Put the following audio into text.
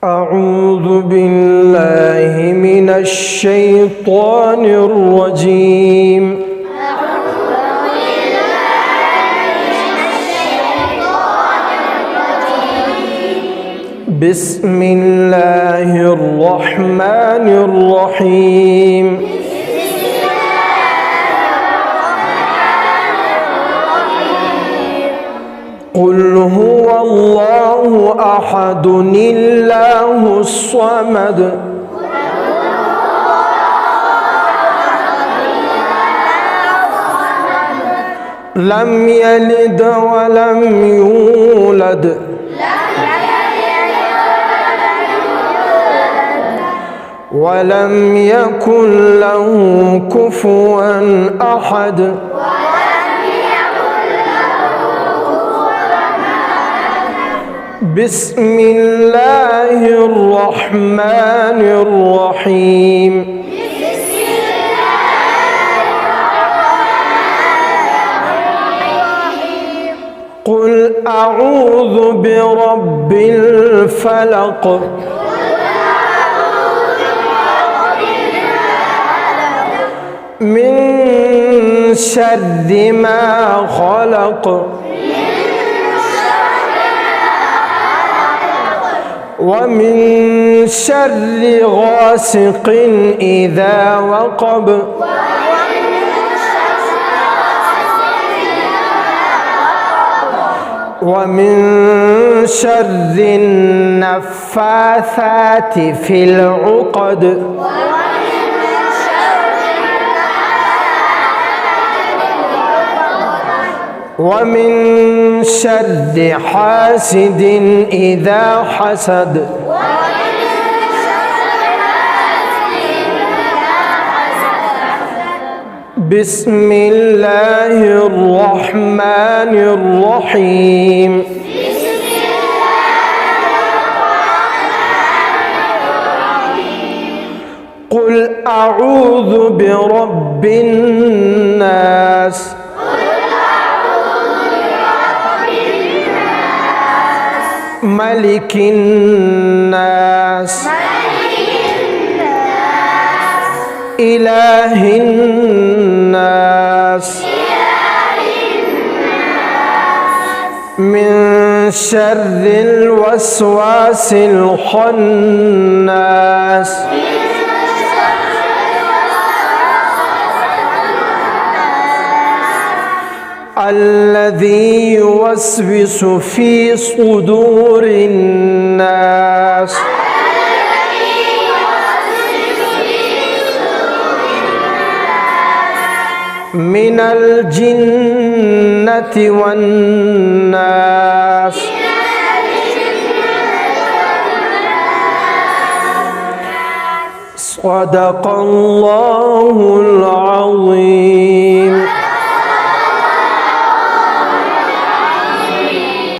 أعوذ بالله من الشيطان الرجيم. بسم الله الرحمن الرحيم. قل هو الله أحد الله الصمد لم يلد ولم يولد ولم يكن له كفوا أحد. بسم الله الرحمن الرحيم. قل أعوذ برب الفلق من شر ما خلق ومن شر غاسق إذا وقب ومن شر النفاثات في العقد ومن شر حاسد إذا حسد. بسم الله الرحمن الرحيم. قل أعوذ برب الناس ملك الناس إله الناس من شر الوسواس الخناس الذي يوسوس في صدور الناس من الجنة والناس. صدق الله العظيم.